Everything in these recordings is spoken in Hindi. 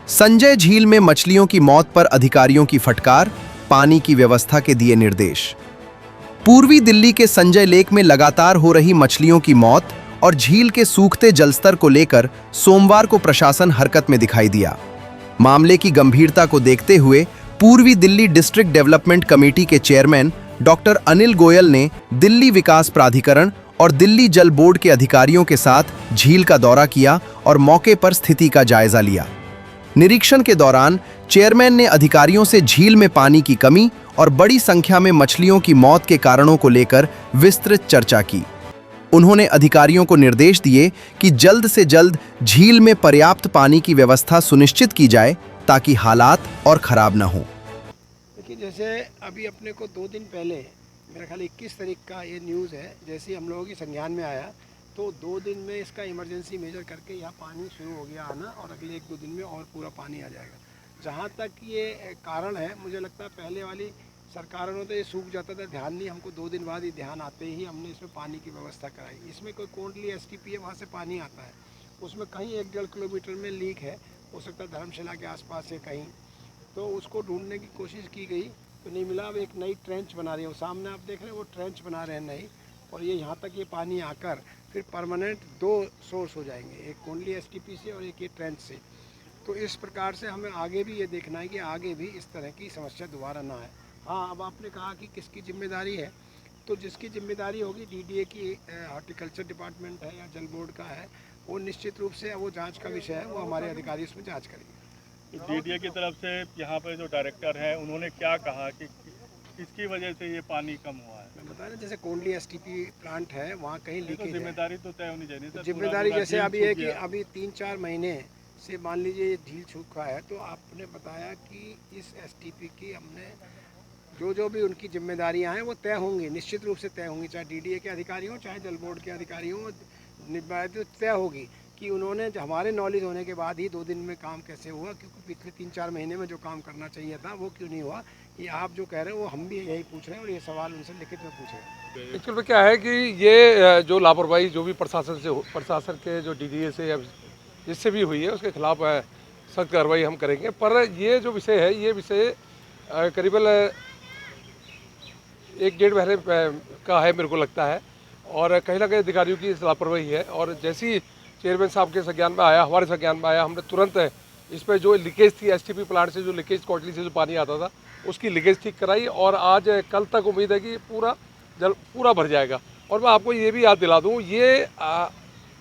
संजय झील में मछलियों की मौत पर अधिकारियों की फटकार, पानी की व्यवस्था के दिए निर्देश। पूर्वी दिल्ली के संजय लेक में लगातार हो रही मछलियों की मौत और झील के सूखते जलस्तर को लेकर सोमवार को प्रशासन हरकत में दिखाई दिया। मामले की गंभीरता को देखते हुए पूर्वी दिल्ली डिस्ट्रिक्ट डेवलपमेंट कमेटी के चेयरमैन डॉक्टर अनिल गोयल ने दिल्ली विकास प्राधिकरण और दिल्ली जल बोर्ड के अधिकारियों के साथ झील का दौरा किया और मौके पर स्थिति का जायजा लिया। निरीक्षण के दौरान चेयरमैन ने अधिकारियों से झील में पानी की कमी और बड़ी संख्या में मछलियों की मौत के कारणों को लेकर विस्तृत चर्चा की। उन्होंने अधिकारियों को निर्देश दिए कि जल्द से जल्द झील में पर्याप्त पानी की व्यवस्था सुनिश्चित की जाए ताकि हालात और खराब न हो। देखिए, जैसे अभी अपने को 2 दिन पहले मेरा ख्याल 21 तारीख का ये न्यूज़ है, जैसे हम लोगों की संज्ञान में आया तो 2 दिन में इसका इमरजेंसी मेजर करके यहाँ पानी शुरू हो गया आना और अगले 1-2 दिन में और पूरा पानी आ जाएगा। जहाँ तक ये कारण है, मुझे लगता है पहले वाली सरकारों ने तो ये सूख जाता था, ध्यान नहीं, हमको 2 दिन बाद ही ध्यान आते ही हमने इसमें पानी की व्यवस्था कराई। इसमें कोई कोंडली STP है, वहाँ से पानी आता है, उसमें कहीं 1-1.5 किलोमीटर में लीक है, हो सकता है धर्मशाला के आसपास है कहीं, तो उसको ढूंढने की कोशिश की गई तो नहीं मिला। अब एक नई ट्रेंच बना रही है, वो सामने आप देख रहे हैं, वो ट्रेंच बना रहे हैं नई, और ये यहाँ तक ये पानी आकर फिर परमानेंट 2 सोर्स हो जाएंगे, एक कोंडली STP से और एक ये ट्रेंच से। तो इस प्रकार से हमें आगे भी ये देखना है कि आगे भी इस तरह की समस्या दोबारा ना आए। हाँ, अब आपने कहा कि किसकी जिम्मेदारी है, तो जिसकी जिम्मेदारी होगी DDA की, हॉर्टिकल्चर डिपार्टमेंट है या जल बोर्ड का है, वो निश्चित रूप से वो जांच का विषय है, वो हमारे अधिकारी उसमें जांच करेंगे। DDA की तरफ से यहाँ पर जो डायरेक्टर है उन्होंने क्या कहा कि किसकी वजह से ये पानी कम हुआ है? मैं बता रहा, जैसे कोंडली STP प्लांट है, वहाँ कहीं लीकेज है। जिम्मेदारी तो तय होनी चाहिए सर। जिम्मेदारी जैसे अभी है कि अभी 3-4 महीने से मान लीजिए ये झील सूखा है, तो आपने बताया कि इस STP की हमने जो भी उनकी जिम्मेदारियां हैं वो तय होंगी, निश्चित रूप से तय होंगी, चाहे DDA के अधिकारी हों चाहे जल बोर्ड के अधिकारी हों, तो तय होगी कि उन्होंने हमारे नॉलेज होने के बाद ही 2 दिन में काम कैसे हुआ, क्योंकि पिछले 3-4 महीने में जो काम करना चाहिए था वो क्यों नहीं हुआ। ये आप जो कह रहे हैं वो हम भी यही पूछ रहे हैं और ये सवाल उनसे लिखित में पूछे। एक्चुअल में क्या है कि ये जो लापरवाही जो भी प्रशासन के जो DDA से या जिससे भी हुई है उसके खिलाफ सख्त कार्रवाई हम करेंगे। पर ये जो विषय है, ये विषय करीबन 1-1.5 महीने का है मेरे को लगता है, और कहीं ना कहीं अधिकारियों की लापरवाही है। और जैसे ही चेयरमैन साहब के संज्ञान में आया, हमारे संज्ञान में आया, हमने तुरंत इस पर जो लीकेज थी STP प्लांट से, जो लीकेज कोटली से जो पानी आता था उसकी लीकेज ठीक कराई, और आज कल तक उम्मीद है कि पूरा भर जाएगा। और मैं आपको ये भी याद दिला दूँ, ये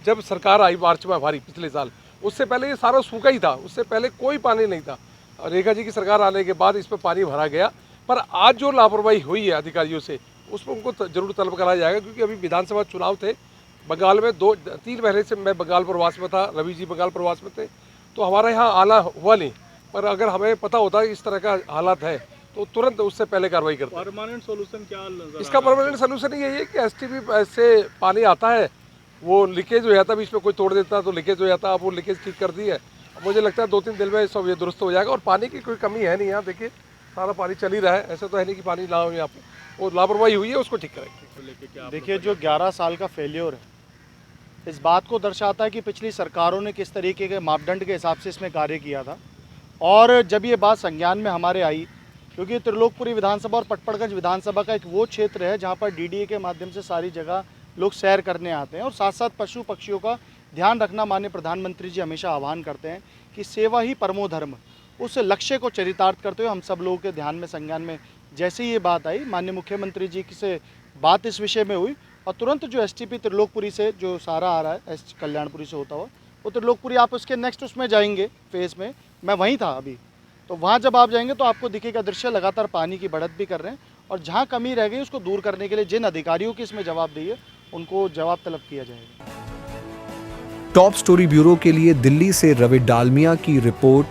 जब सरकार आई मार्च में हमारी पिछले साल, उससे पहले ये सारा सूखा ही था, उससे पहले कोई पानी नहीं था। रेखा जी की सरकार आने के बाद इस पर पानी भरा गया। पर आज जो लापरवाही हुई है अधिकारियों से, उस पर उनको जरूर तलब कराया जाएगा, क्योंकि अभी विधानसभा चुनाव थे बंगाल में। 2-3 महीने से मैं बंगाल प्रवास में था, रवि जी बंगाल प्रवास में थे, तो हमारे यहाँ आना हुआ नहीं। पर अगर हमें पता होता कि इस तरह का हालात है तो तुरंत उससे पहले कार्रवाई करते। परमानेंट सोल्यूशन क्या? इसका परमानेंट सोल्यूशन यही है कि STP से पानी आता है, वो लीकेज हो जाता है, बीच में कोई तोड़ देता तो लीकेज हो जाता, अब वो लीकेज ठीक कर दी है। मुझे लगता है 2-3 दिन में सब ये दुरुस्त हो जाएगा। और पानी की कोई कमी है नहीं यहाँ, देखिए सारा पानी चल ही रहा है, ऐसा तो है नहीं कि पानी ना हो यहाँ पे। वो लापरवाही हुई है, उसको ठीक करेंगे। देखिए, जो 11 साल का फेल्योर है, इस बात को दर्शाता है कि पिछली सरकारों ने किस तरीके के मापदंड के हिसाब से इसमें कार्य किया था। और जब ये बात संज्ञान में हमारे आई, क्योंकि त्रिलोकपुरी विधानसभा और पटपड़गंज विधानसभा का एक वो क्षेत्र है जहाँ पर DDA के माध्यम से सारी जगह लोग सैर करने आते हैं, और साथ साथ पशु पक्षियों का ध्यान रखना माननीय प्रधानमंत्री जी हमेशा आह्वान करते हैं कि सेवा ही परमो धर्म। उस लक्ष्य को चरितार्थ करते हुए हम सब लोगों के ध्यान में, संज्ञान में जैसे ही ये बात आई, माननीय मुख्यमंत्री जी से बात इस विषय में हुई, और तुरंत जो STP त्रिलोकपुरी से जो सारा आ रहा है, कल्याणपुरी से होता हुआ, वो त्रिलोकपुरी, आप उसके नेक्स्ट उसमें जाएंगे फेज़ में, मैं वहीं था अभी, तो वहाँ जब आप जाएंगे तो आपको दिखेगा दृश्य, लगातार पानी की बढ़त भी कर रहे हैं, और जहाँ कमी रह गई उसको दूर करने के लिए जिन अधिकारियों की इसमें जवाबदेही है उनको जवाब तलब किया जाएगा। टॉप स्टोरी ब्यूरो के लिए दिल्ली से रवि डालमिया की रिपोर्ट।